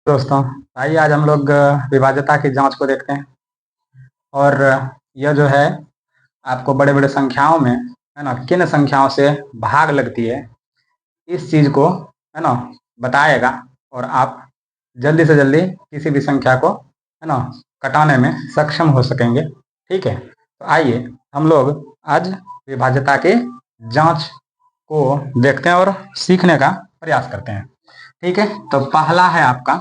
दोस्तों, आइए आज हम लोग विभाज्यता की जांच को देखते हैं। और यह जो है आपको बड़े बड़े संख्याओं में है ना किन संख्याओं से भाग लगती है इस चीज को है ना बताएगा। और आप जल्दी से जल्दी किसी भी संख्या को है ना कटाने में सक्षम हो सकेंगे। ठीक है, तो आइए हम लोग आज विभाज्यता की जांच को देखते हैं और सीखने का प्रयास करते हैं। ठीक है, तो पहला है आपका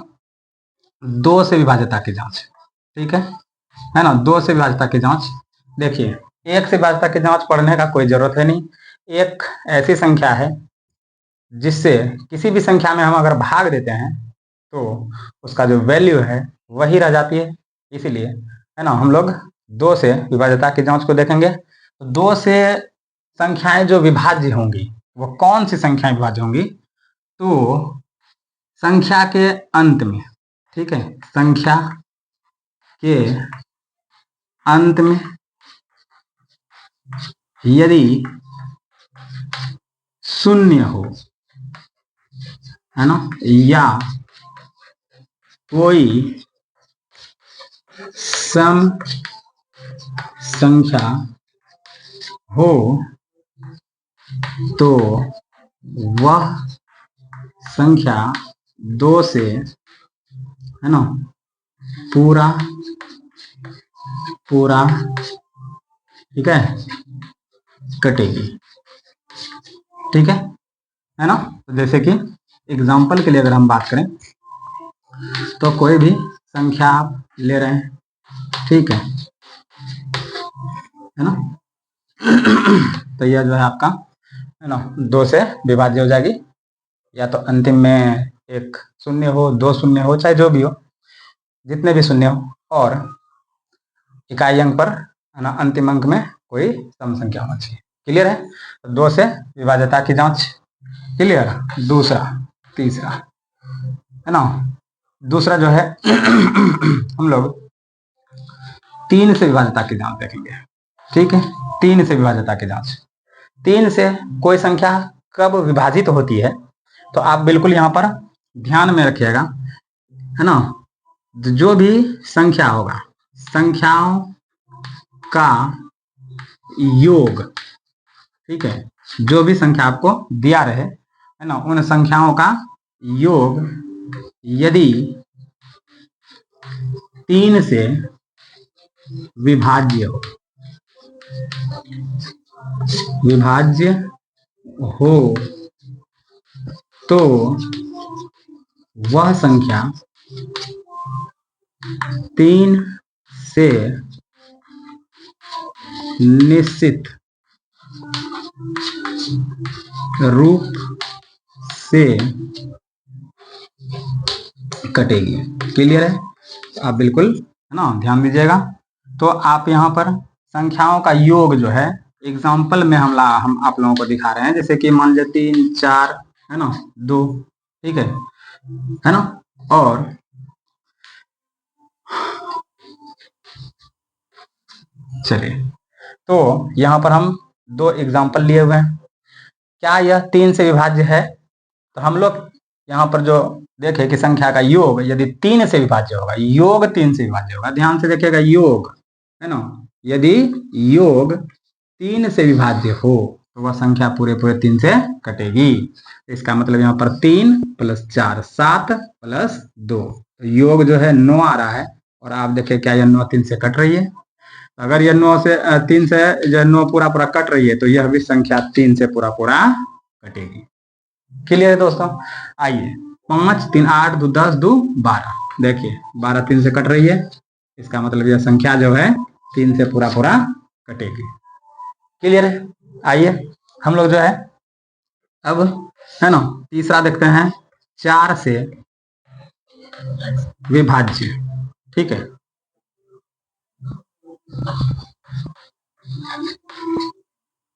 दो से विभाज्यता की जांच। ठीक है ना, दो से विभाज्यता की जांच। देखिए, एक से विभाज्यता की जांच पढ़ने का कोई जरूरत है नहीं। एक ऐसी संख्या है जिससे किसी भी संख्या में हम अगर भाग देते हैं तो उसका जो वैल्यू है वही रह जाती है। इसीलिए है ना हम लोग दो से विभाज्यता की जांच को देखेंगे। तो दो से संख्याएं जो विभाज्य होंगी वो कौन सी संख्याएं विभाज्य होंगी? तो संख्या के अंत में, ठीक है, संख्या के अंत में यदि शून्य हो, है ना, या कोई सम संख्या हो तो वह संख्या दो से है ना पूरा पूरा ठीक है कटेगी। ठीक है ना। तो जैसे कि एग्जाम्पल के लिए अगर हम बात करें तो कोई भी संख्या आप ले रहे हैं, ठीक है ना। तो यह जो है आपका है ना दो से विभाज्य हो जाएगी, या तो अंतिम में एक शून्य हो, दो शून्य हो, चाहे जो भी हो, जितने भी शून्य हो, और इकाई अंक पर है ना अंतिम अंक में कोई सम संख्या होना चाहिए। क्लियर है? तो दो से विभाज्यता की जांच क्लियर। दूसरा, तीसरा है ना, दूसरा जो है हम लोग तीन से विभाज्यता की जांच देखेंगे। ठीक है, तीन से विभाज्यता की जांच। तीन से कोई संख्या कब विभाजित होती है तो आप बिल्कुल यहां पर ध्यान में रखिएगा, है ना। जो भी संख्या होगा, संख्याओं का योग, ठीक है, जो भी संख्या आपको दिया रहे है ना, उन संख्याओं का योग यदि तीन से विभाज्य हो, विभाज्य हो तो वह संख्या तीन से निश्चित रूप से कटेगी। क्लियर है? आप बिल्कुल है ना ध्यान दीजिएगा। तो आप यहाँ पर संख्याओं का योग जो है एग्जाम्पल में हम आप लोगों को दिखा रहे हैं, जैसे कि मान लीजिए 3, 4 है ना, 2, ठीक है ना। और चलिए, तो यहाँ पर हम दो एग्जाम्पल लिए हुए हैं। क्या यह तीन से विभाज्य है? तो हम लोग यहाँ पर जो देखे कि संख्या का योग यदि तीन से विभाज्य होगा, योग तीन से विभाज्य होगा, ध्यान से देखिएगा, योग है ना, यदि योग तीन से विभाज्य हो तो वह संख्या पूरे पूरे तीन से कटेगी। इसका मतलब यहाँ पर 3 + 4 7 + 2, तो योग जो है 9 आ रहा है। और आप देखिए क्या यह 9 3 से कट रही है। अगर यह 9 से 3 से जो 9 पूरा पूरा कट रही है तो यह भी संख्या 3 से पूरा पूरा कटेगी। क्लियर है दोस्तों? आइए, 5 3 8 2 10 2 12, देखिए 12 3 से कट रही है, इसका मतलब यह संख्या जो है 3 से पूरा पूरा कटेगी। क्लियर है? आइए हम लोग जो है अब है ना तीसरा देखते हैं, 4 से विभाज्य। ठीक है,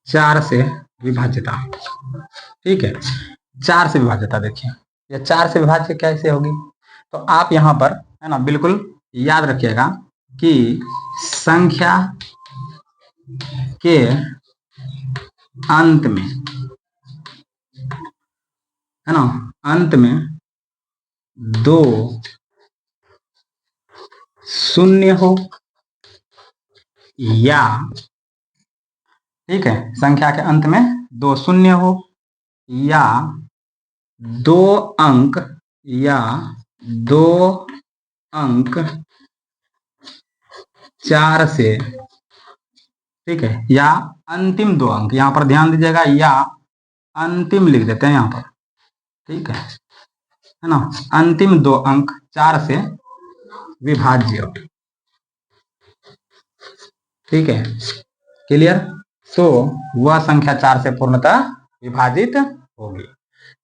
4 से विभाज्यता। ठीक है, 4 से विभाज्यता देखिए, यह 4 से विभाज्य कैसे होगी? तो आप यहां पर है ना बिल्कुल याद रखिएगा कि संख्या के अंत में है ना, अंत में 2 शून्य हो या, ठीक है, संख्या के अंत में 2 शून्य हो या 2 अंक या 2 अंक 4 से, ठीक है, या अंतिम 2 अंक, यहां पर ध्यान दीजिएगा, या अंतिम लिख देते हैं यहां पर, ठीक है ना, अंतिम 2 अंक 4 से विभाज्य, ठीक है, क्लियर। तो वह संख्या 4 से पूर्णतः विभाजित होगी।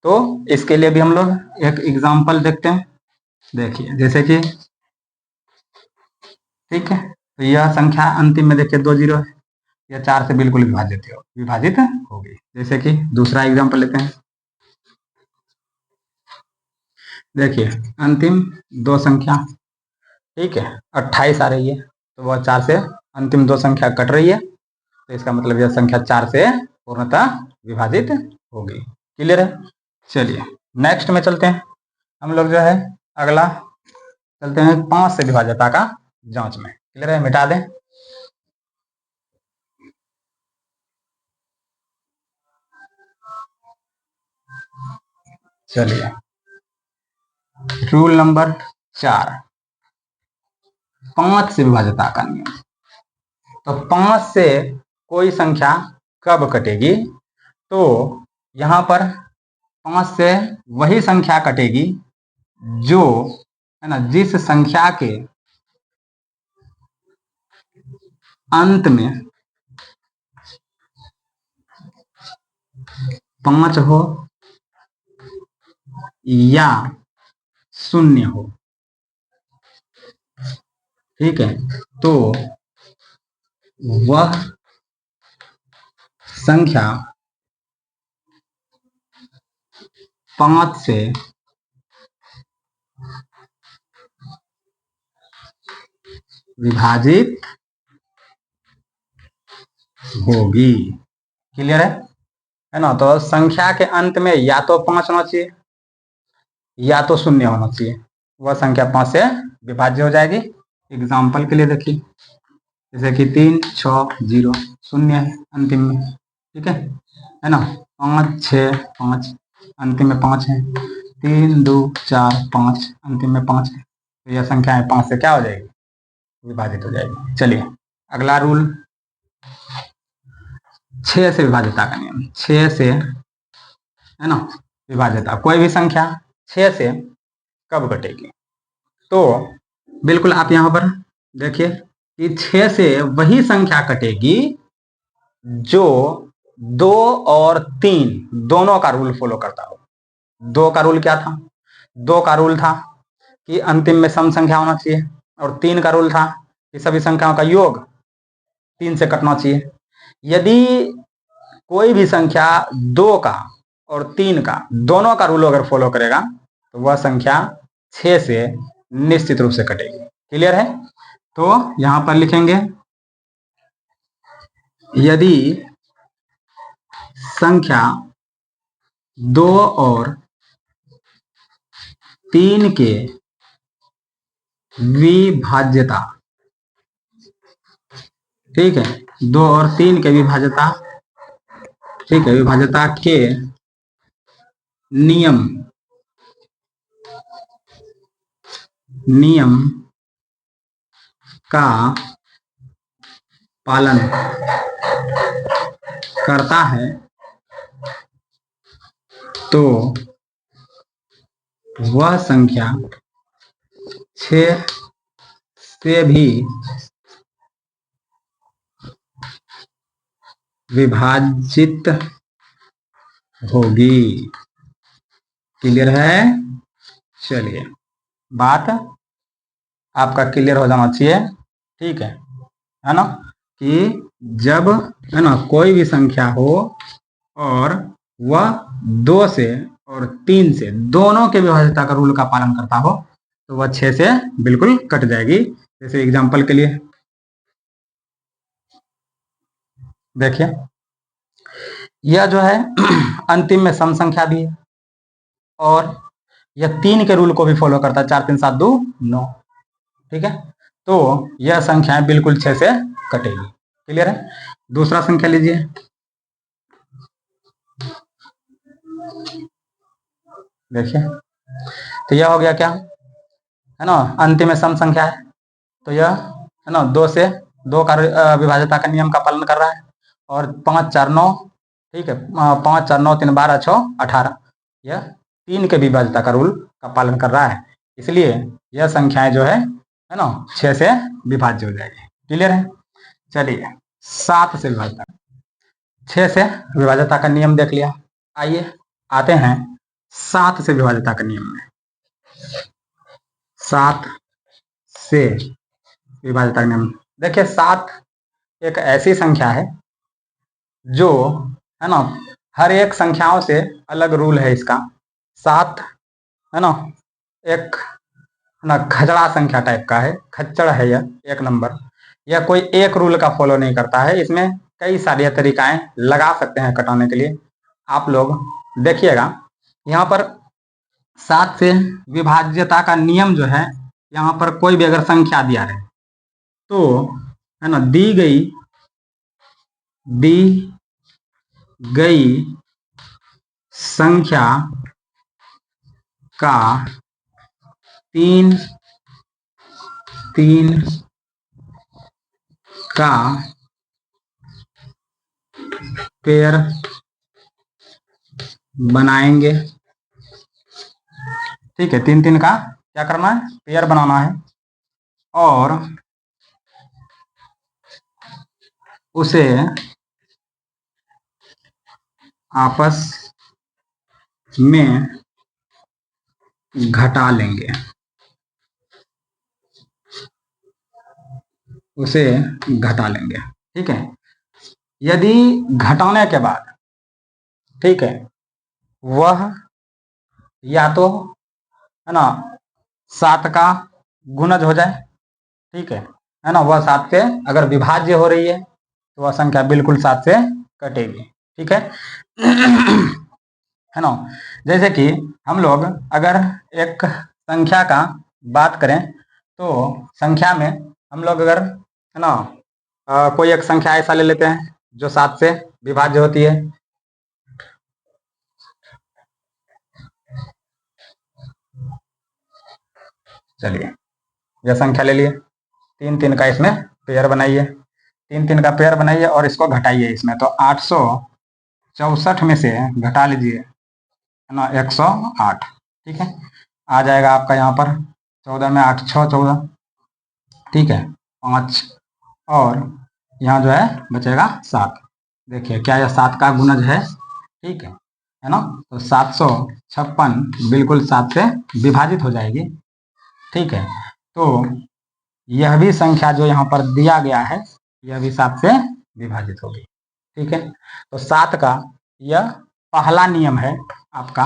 तो इसके लिए भी हम लोग एक एग्जाम्पल देखते हैं। देखिए जैसे कि, ठीक है, तो यह संख्या अंतिम में देखिए 2 जीरो है, यह 4 से बिल्कुल विभाजित होगी। जैसे कि दूसरा एग्जाम्पल लेते हैं। देखिए अंतिम 2 संख्या, ठीक है, 28 आ रही है, तो वह 4 से अंतिम 2 संख्या कट रही है, तो इसका मतलब यह संख्या 4 से पूर्णतः विभाजित होगी। क्लियर है। चलिए नेक्स्ट में चलते हैं। हम लोग जो है अगला चलते हैं 5 से विभाज्यता का जांच में। क्लियर है, मिटा दें। चलिए रूल नंबर 4, 5 से विभाज्यता का नियम। तो 5 से कोई संख्या कब कटेगी? तो यहां पर 5 से वही संख्या कटेगी जो, है ना, जिस संख्या के अंत में 5 हो या 0 हो, ठीक है, तो वह संख्या 5 से विभाजित होगी। क्लियर है ना। तो संख्या के अंत में या तो 5 होना चाहिए या तो 0 होना चाहिए, वह संख्या 5 से विभाज्य हो जाएगी। एग्जाम्पल के लिए देखिए, जैसे कि 3 6 0 0 है अंतिम में, ठीक है ना, 5 6 5 अंतिम में 5 है, 3 2 4 5 अंतिम में 5 है, तो यह संख्या है 5 से क्या हो जाएगी? विभाजित हो जाएगी। चलिए अगला रूल 6 से विभाज्यता का नियम। 6 से, है ना, विभाज्यता, कोई भी संख्या 6 से कब घटेगी? तो बिल्कुल आप यहां पर देखिए कि 6 से वही संख्या कटेगी जो 2 और 3 दोनों का रूल फॉलो करता हो। 2 का रूल क्या था? 2 का रूल था कि अंतिम में सम संख्या होना चाहिए, और 3 का रूल था कि सभी संख्याओं का योग 3 से कटना चाहिए। यदि कोई भी संख्या 2 का और 3 का दोनों का रूल अगर फॉलो करेगा तो वह संख्या 6 से निश्चित रूप से कटेगी। क्लियर है। तो यहां पर लिखेंगे, यदि संख्या 2 और 3 के विभाज्यता, ठीक है, 2 और 3 के विभाज्यता, ठीक है, विभाज्यता के नियम का पालन करता है तो वह संख्या 6 से भी विभाजित होगी। क्लियर है। चलिए बात आपका क्लियर हो जाना चाहिए, ठीक है ना, कि जब, है ना, कोई भी संख्या हो और वह 2 से और 3 से दोनों के विभाज्यता का रूल का पालन करता हो तो वह 6 से बिल्कुल कट जाएगी। जैसे एग्जांपल के लिए देखिए, यह जो है अंतिम में सम संख्या भी है और यह 3 के रूल को भी फॉलो करता है, 4 3 7 2 9, ठीक है। तो यह संख्याएं बिल्कुल 6 से कटेगी। क्लियर है? दूसरा संख्या लीजिए। देखिए, तो यह हो गया क्या, है ना, अंतिम में सम संख्या है, तो यह है ना 2 से 2 का विभाज्यता का नियम का पालन कर रहा है, और 5 4 9, ठीक है, 5 4 9 3 12 6 18, यह 3 के विभाज्यता का रूल का पालन कर रहा है, इसलिए यह संख्याएं जो है ना 6 से विभाज्य हो जाएगी। क्लियर है? चलिए 7 से विभाज्यता, 6 से विभाज्यता का नियम देख लिया, आइए आते हैं 7 से विभाज्यता का नियम में। 7 से विभाज्यता का नियम, देखिए 7 एक ऐसी संख्या है जो, है ना, हर एक संख्याओं से अलग रूल है इसका। 7 है ना एक ना खचड़ा संख्या टाइप का है, खच्चड़ है यह, एक नंबर। यह कोई एक रूल का फॉलो नहीं करता है, इसमें कई सारी तरीकाएं लगा सकते हैं कटाने के लिए। आप लोग देखिएगा, यहाँ पर 7 से विभाज्यता का नियम जो है, यहाँ पर कोई भी अगर संख्या दिया रहे तो, है ना, दी गई संख्या का 3 3 का पेयर बनाएंगे। ठीक है, 3 3 का क्या करना है, पेयर बनाना है, और उसे आपस में घटा लेंगे, उसे घटा लेंगे। ठीक है, यदि घटाने के बाद, ठीक है, वह या तो, है ना, 7 का गुणज हो जाए, ठीक है ना, वह 7 से अगर विभाज्य हो रही है तो वह संख्या बिल्कुल 7 से कटेगी। ठीक है है ना, जैसे कि हम लोग अगर एक संख्या का बात करें तो संख्या में हम लोग अगर, है ना, कोई एक संख्या ऐसा ले लेते हैं जो 7 से विभाज्य होती है। चलिए यह संख्या ले लिए, 3 3 का इसमें पेयर बनाइए, 3 3 का पेयर बनाइए और इसको घटाइए इसमें, तो 864 में से घटा लीजिए, है ना, 108। ठीक है, आ जाएगा आपका यहाँ पर 14 में 8 6 14, ठीक है, 5, और यहाँ जो है बचेगा 7। देखिए क्या यह 7 का गुणज है? ठीक है ना, तो 756 बिल्कुल 7 से विभाजित हो जाएगी। ठीक है, तो यह भी संख्या जो यहाँ पर दिया गया है यह भी 7 से विभाजित होगी। ठीक है, तो 7 का यह पहला नियम है आपका।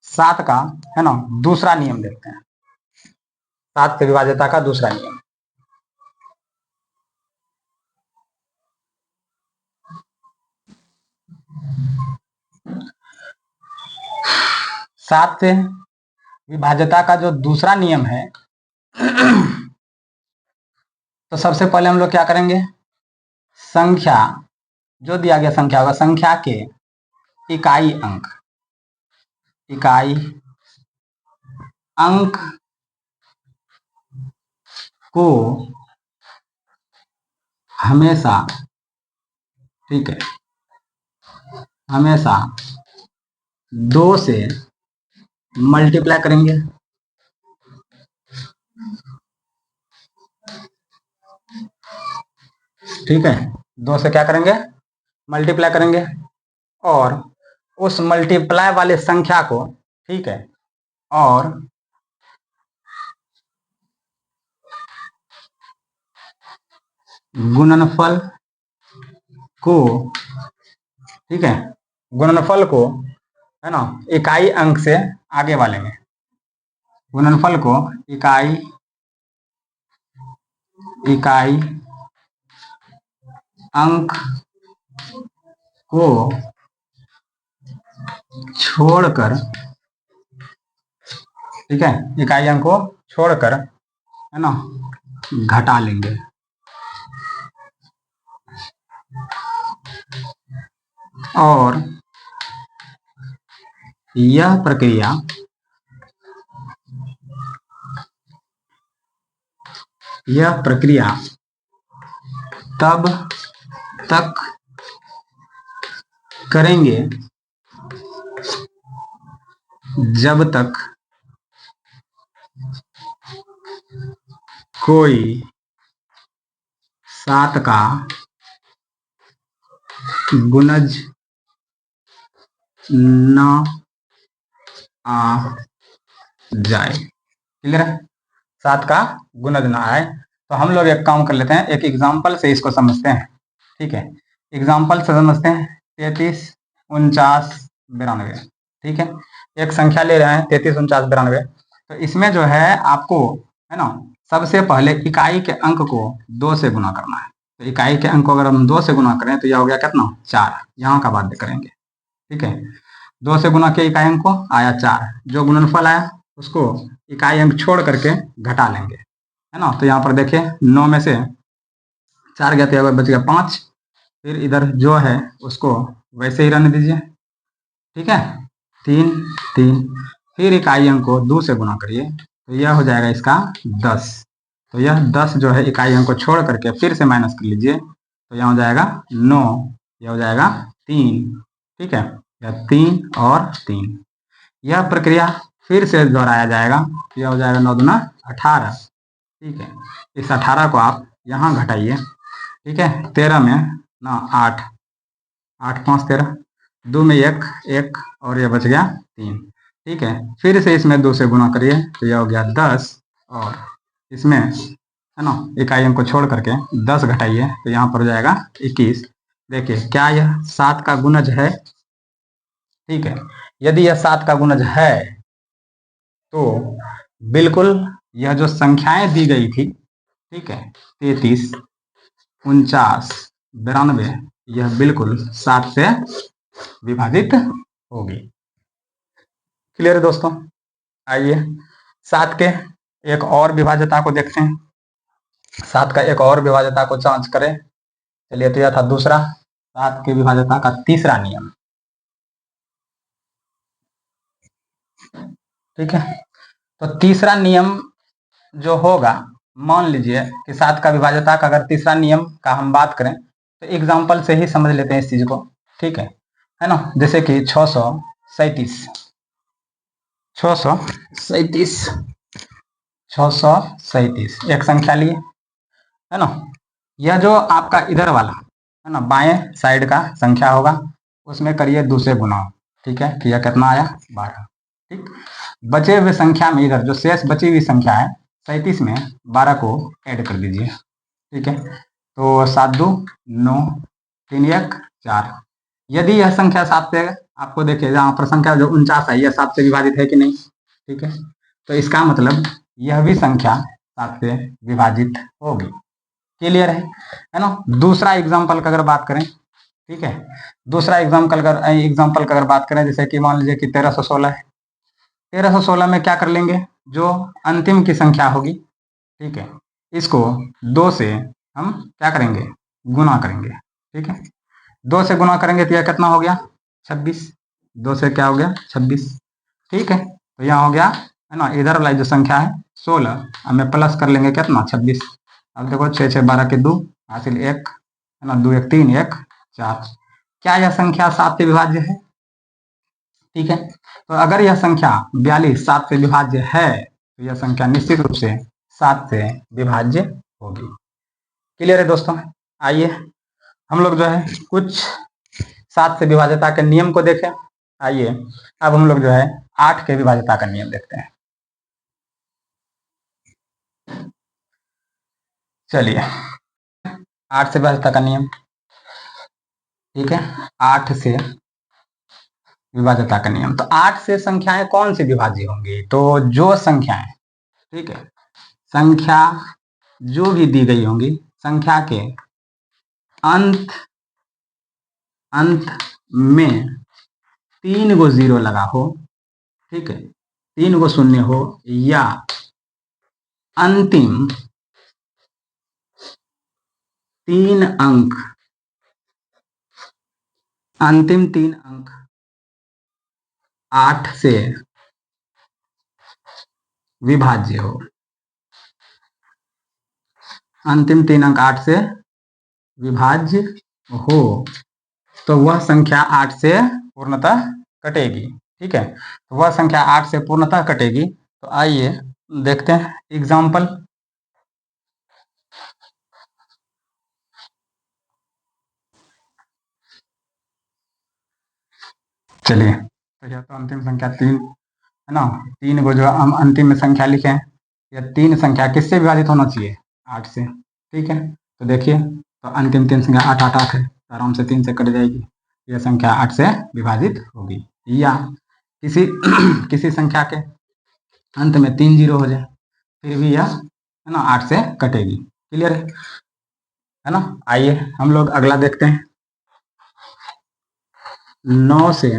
7 का, है ना, दूसरा नियम देखते हैं, 7 से विभाज्यता का दूसरा नियम। सात से विभाज्यता का जो दूसरा नियम है तो सबसे पहले हम लोग क्या करेंगे, संख्या जो दिया गया संख्या होगा, संख्या के इकाई अंक को हमेशा, ठीक है, हमेशा 2 से मल्टीप्लाई करेंगे। ठीक है, 2 से क्या करेंगे, मल्टीप्लाई करेंगे, और उस मल्टीप्लाई वाले संख्या को, ठीक है, और गुणनफल को, ठीक है, गुणनफल को, है ना, इकाई अंक से आगे वाले में, गुणनफल को इकाई अंक को छोड़कर, ठीक है, इकाई अंक को छोड़कर, है ना, घटा लेंगे। और यह प्रक्रिया तब तक करेंगे जब तक कोई 7 का गुणज न आ जाए। क्लियर है? 7 का गुणज ना आए। तो हम लोग एक काम कर लेते हैं, एक एग्जाम्पल से इसको समझते हैं। ठीक है, एग्जाम्पल से समझते हैं। 33, 49, 92। ठीक है, एक संख्या ले रहे हैं 33, 49, 92। तो इसमें जो है आपको, है ना, सबसे पहले इकाई के अंक को 2 से गुना करना है। तो इकाई के अंक को अगर हम 2 से गुना करें तो यह हो गया कितना? 4। यहाँ का बात करेंगे। ठीक है, 2 से गुना किया इकाई अंक को, आया 4। जो गुणनफल आया उसको इकाई अंक छोड़ करके घटा लेंगे, है ना। तो यहाँ पर देखिए 9 में से 4 गया तो बच गया 5। फिर इधर जो है उसको वैसे ही रहने दीजिए। ठीक है, 3, 3। फिर इकाई अंक को 2 से गुना करिए तो यह हो जाएगा इसका 10। तो यह 10 जो है इकाई अंक को छोड़ करके फिर से माइनस कर लीजिए तो यहाँ हो जाएगा 9, यह हो जाएगा 3। ठीक है, यह 3 और 3। यह प्रक्रिया फिर से दोहराया जाएगा, यह हो जाएगा 9 दूना 18। ठीक है, इस 18 को आप यहाँ घटाइए। ठीक है, 13 में ना 8, 8, 5, 13, 2 में 1, 1 और यह बच गया 3। ठीक है, फिर से इसमें 2 से गुना करिए तो यह हो गया 10। और इसमें, है ना, इकाई अंक को छोड़ करके 10 घटाइए तो यहाँ पर हो जाएगा 21। देखिए क्या यह 7 का गुणज है? ठीक है, यदि यह 7 का गुणज है तो बिल्कुल यह जो संख्याएं दी गई थी, ठीक है, 33, 49, 92, यह बिल्कुल 7 से विभाजित होगी। क्लियर है दोस्तों? आइए 7 के एक और विभाज्यता को देखते हैं। 7 का एक और विभाज्यता को जांच करें। चलिए, तो यह था दूसरा 7 के विभाज्यता का तीसरा नियम। ठीक है, तो तीसरा नियम जो होगा, मान लीजिए कि 7 का विभाज्यता का अगर तीसरा नियम का हम बात करें तो एग्जाम्पल से ही समझ लेते हैं इस चीज को। ठीक है ना। जैसे कि 637, 637, 637 एक संख्या लिए, है ना। यह जो आपका इधर वाला है ना, बाएं साइड का संख्या होगा, उसमें करिए 2 से गुना। ठीक है, कि यह कितना आया? 12। ठीक, बचे हुए संख्या में इधर जो शेष बची हुई संख्या है 37 में 12 को ऐड कर दीजिए। ठीक है, तो 7 2 9, 3 1 4। यदि यह संख्या 7 से, आपको देखिए जहाँ पर संख्या जो 49 है, यह 7 से विभाजित है कि नहीं? ठीक है, तो इसका मतलब यह भी संख्या 7 से विभाजित होगी। क्लियर है ना। दूसरा एग्जाम्पल का अगर बात करें, ठीक है, दूसरा एग्जाम्पल का अगर बात करें, जैसे कि मान लीजिए कि 1316 है। 1316 में क्या कर लेंगे? जो अंतिम की संख्या होगी, ठीक है, इसको 2 से हम क्या करेंगे? गुना करेंगे। ठीक है, 2 से गुना करेंगे तो यह कितना हो गया? 26। 2 से क्या हो गया? 26। ठीक है, तो यहाँ हो गया, है ना, इधर वाला जो संख्या है 16, हमें प्लस कर लेंगे कितना? 26। अब देखो 6 6 12 के 2 हासिल 1, है ना, 2 1 3 1 4। क्या यह संख्या 7 से विभाज्य है? ठीक है, तो अगर यह संख्या 42 7 से विभाज्य है तो यह संख्या निश्चित रूप से 7 से विभाज्य होगी। क्लियर है दोस्तों? आइए हम लोग जो है कुछ 7 से विभाज्यता के नियम को देखें। आइए अब हम लोग जो है 8 के विभाज्यता का नियम देखते हैं। चलिए 8 से विभाज्यता का नियम। ठीक है, 8 से विभाज्यता का नियम। तो 8 से संख्याएं कौन सी विभाज्य होंगी? तो जो संख्याएं, ठीक है, संख्या जो भी दी गई होंगी, संख्या के अंत में 3 गो 0 लगा हो, ठीक है, 3 गो शून्य हो, या अंतिम 3 अंक, अंतिम 3 अंक 8 से विभाज्य हो, अंतिम 3 अंक 8 से विभाज्य हो, तो वह संख्या 8 से पूर्णतः कटेगी। ठीक है, तो वह संख्या 8 से पूर्णतः कटेगी। तो आइए देखते हैं एग्जाम्पल। चलिए, तो यह तो अंतिम संख्या 3 है ना, 3 को जो हम अंतिम में संख्या लिखे हैं, यह 3 संख्या किससे विभाजित होना चाहिए? 8 से। ठीक है, तो देखिए, तो अंतिम 3 संख्या 8 8 8 है, तो आराम से 3 से कट जाएगी, यह संख्या 8 से विभाजित होगी। या किसी किसी संख्या के अंत में 3 जीरो हो जाए, फिर भी यह है ना 8 से कटेगी। क्लियर है ना? आइए हम लोग अगला देखते हैं। 9 से,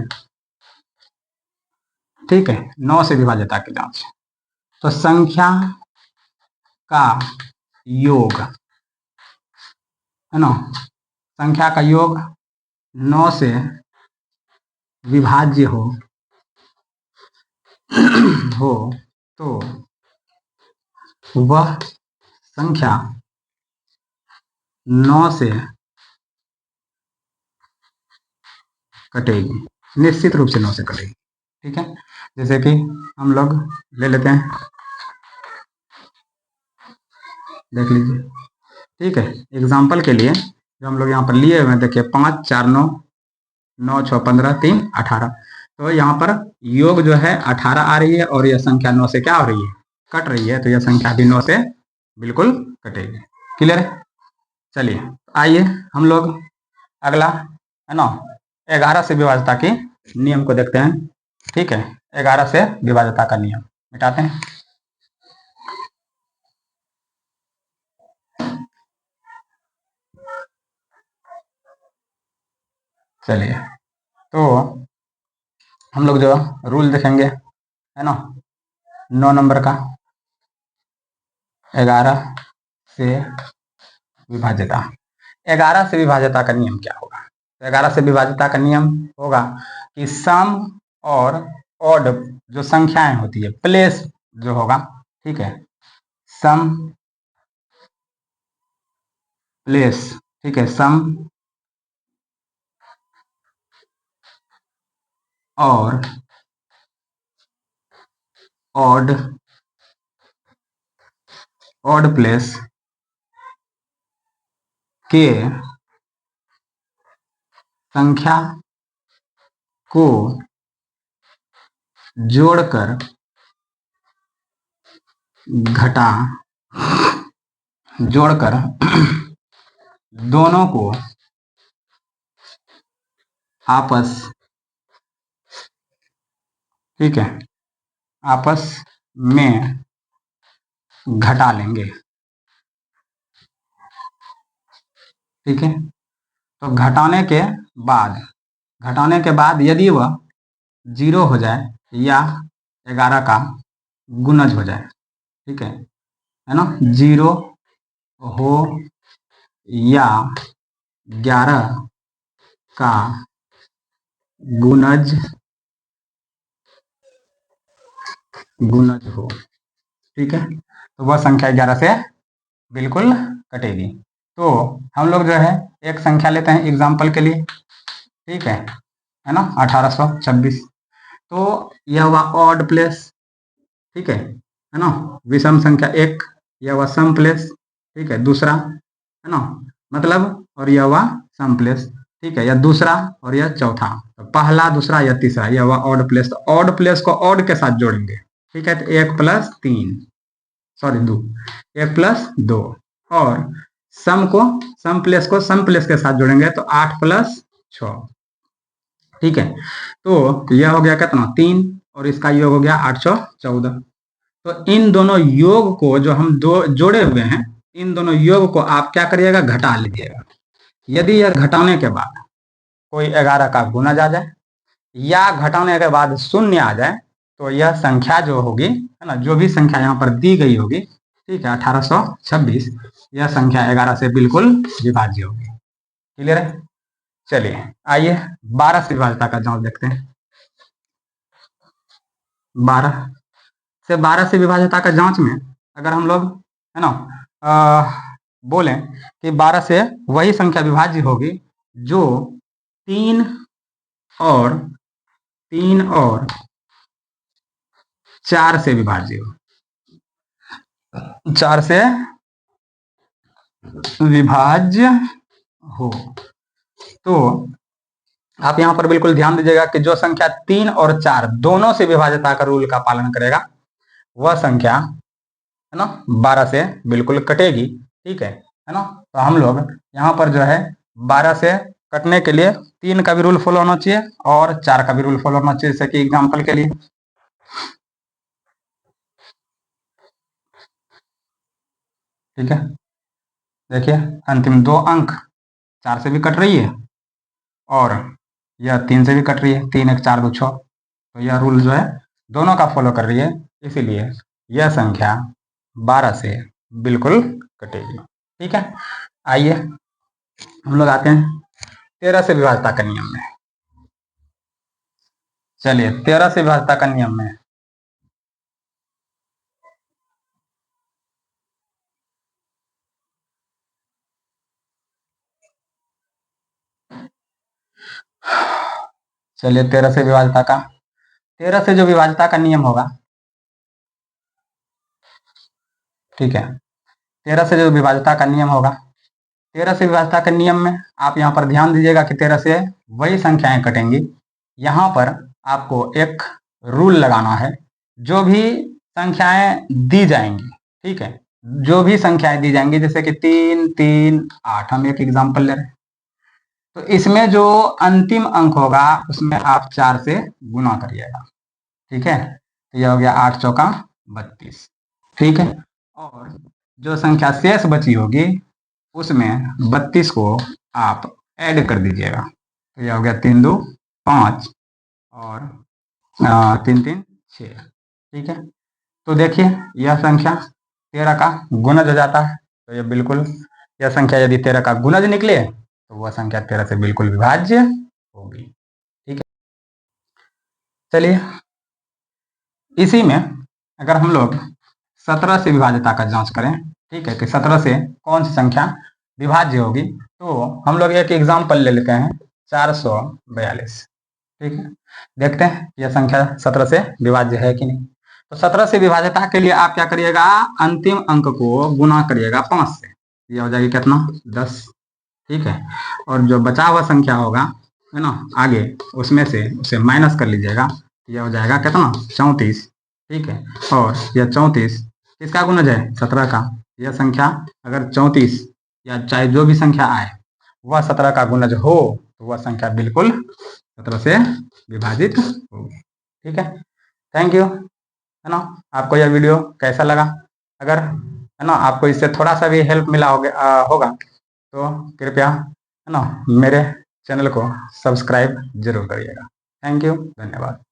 ठीक है, 9 से विभाज्यता की जांच। तो संख्या का योग है ना, संख्या का योग 9 से विभाज्य हो तो वह संख्या 9 से कटेगी, निश्चित रूप से 9 से कटेगी। ठीक है, जैसे कि हम लोग ले लेते हैं, देख लीजिए। ठीक है, एग्जाम्पल के लिए जो हम लोग यहाँ पर लिए हुए हैं, देखिए 5 4 9 9 6 15 3 18, तो यहाँ पर योग जो है 18 आ रही है और यह संख्या 9 से क्या हो रही है? कट रही है, तो यह संख्या भी 9 से बिल्कुल कटेगी। क्लियर है? चलिए आइए हम लोग अगला है ना 11 से विभाज्यता के नियम को देखते हैं। ठीक है, 11 से विभाज्यता का नियम मिटाते हैं। चलिए, तो हम लोग जो रूल देखेंगे है ना 9 नंबर का, 11 से विभाज्यता। 11 से विभाज्यता का नियम क्या होगा? तो 11 से विभाज्यता का नियम होगा कि सम और ऑड जो संख्याएं होती है, प्लेस जो होगा, ठीक है, सम प्लेस, ठीक है, सम और ऑड प्लेस के संख्या को जोड़कर घटा, जोड़कर दोनों को आपस, ठीक है, आपस में घटा लेंगे। ठीक है, तो घटाने के बाद यदि वह 0 हो जाए या 11 का गुणज हो जाए, ठीक है ना, 0 हो या 11 का गुणज हो, ठीक है, तो वह संख्या 11 से बिल्कुल कटेगी। तो हम लोग जो है एक संख्या लेते हैं एग्जाम्पल के लिए, ठीक है ना, 1826, तो यह हुआ ऑड प्लेस, ठीक है ना, विषम संख्या 1, यह हुआ सम प्लेस, ठीक है, दूसरा है ना, मतलब, और यह हुआ सम प्लेस, ठीक है, यह दूसरा और यह चौथा, तो पहला दूसरा या तीसरा, यह हुआ ऑड प्लेस। तो ऑड प्लेस को ऑड के साथ जोड़ेंगे, ठीक है, तो 1 + 3, सॉरी 2, 1 + 2, और सम प्लेस को सम प्लेस के साथ जोड़ेंगे तो 8 + 6, ठीक है, तो यह हो गया कितना 3, और इसका योग हो गया 814। तो इन दोनों योग को जो हम दो जोड़े हुए हैं, इन दोनों योग को आप क्या करिएगा? घटा लीजिएगा। यदि यह घटाने के बाद कोई 11 का गुणज आ जाए या घटाने के बाद 0 आ जाए, तो यह संख्या जो होगी है ना, जो भी संख्या यहाँ पर दी गई होगी, ठीक है, 1826 यह संख्या 11 से बिल्कुल विभाज्य होगी। क्लियर है? चलिए आइए 12 से विभाज्यता का जांच देखते हैं। 12 से विभाज्यता का जांच में अगर हम लोग है ना बोलें कि 12 से वही संख्या विभाज्य होगी जो 3 और 4 से विभाज्य हो। 4 से विभाज्य हो तो आप यहां पर बिल्कुल ध्यान दीजिएगा कि जो संख्या 3 और 4 दोनों से विभाज्यता का रूल का पालन करेगा वह संख्या है ना 12 से बिल्कुल कटेगी। ठीक है ना? तो हम लोग यहाँ पर जो है 12 से कटने के लिए 3 का भी रूल फॉलो होना चाहिए और 4 का भी रूल फॉलो होना चाहिए। जैसे कि एग्जाम्पल के लिए ठीक है, देखिए अंतिम 2 अंक 4 से भी कट रही है और यह 3 से भी कट रही है। 3 1 4 2 6, तो यह रूल जो है दोनों का फॉलो कर रही है, इसीलिए यह संख्या 12 से बिल्कुल कटेगी। ठीक है, आइए हम लोग आते हैं 13 से विभाज्यता का नियम में। चलिए 13 से विभाज्यता का नियम में चलिए 13 से विभाज्यता का 13 से जो विभाज्यता का नियम होगा, ठीक है, 13 से जो विभाज्यता का नियम होगा, 13 से विभाज्यता के नियम में आप यहाँ पर ध्यान दीजिएगा कि 13 से वही संख्याएं कटेंगी। यहाँ पर आपको एक रूल लगाना है। जो भी संख्याएं दी जाएंगी, ठीक है, जो भी संख्याएं दी जाएंगी जैसे कि 3 3 8, हम एक एग्जांपल ले रहे हैं, तो इसमें जो अंतिम अंक होगा उसमें आप 4 से गुना करिएगा। ठीक है, तो यह हो गया 8 चौका 32। ठीक है, और जो संख्या शेष बची होगी उसमें 32 को आप ऐड कर दीजिएगा। तो यह हो गया 3 2 5 और 3 3 6। ठीक है, तो देखिए यह संख्या 13 का गुणज हो जाता है। तो यह बिल्कुल, यह संख्या यदि 13 का गुणज निकले तो वह संख्या 13 से बिल्कुल विभाज्य होगी। ठीक है, चलिए इसी में अगर हम लोग 17 से विभाज्यता का जांच करें, ठीक है, कि 17 से कौन सी संख्या विभाज्य होगी, तो हम लोग एक एग्जाम्पल ले लेते हैं 442। ठीक है, देखते हैं यह संख्या 17 से विभाज्य है कि नहीं। तो 17 से विभाज्यता के लिए आप क्या करिएगा, अंतिम अंक को गुना करिएगा 5 से, यह हो जाएगी कितना 10। ठीक है, और जो बचा हुआ संख्या होगा है ना आगे, उसमें से उसे माइनस कर लीजिएगा, यह हो जाएगा कितना 34। ठीक है, और यह 34 किसका गुणज है 17 का। यह संख्या अगर 34 या चाहे जो भी संख्या आए वह 17 का गुणज हो तो वह संख्या बिल्कुल 17 से विभाजित होगी। ठीक है, थैंक यू। है ना, आपको यह वीडियो कैसा लगा? अगर है ना आपको इससे थोड़ा सा भी हेल्प मिला होगा तो कृपया है ना मेरे चैनल को सब्सक्राइब जरूर करिएगा। थैंक यू, धन्यवाद।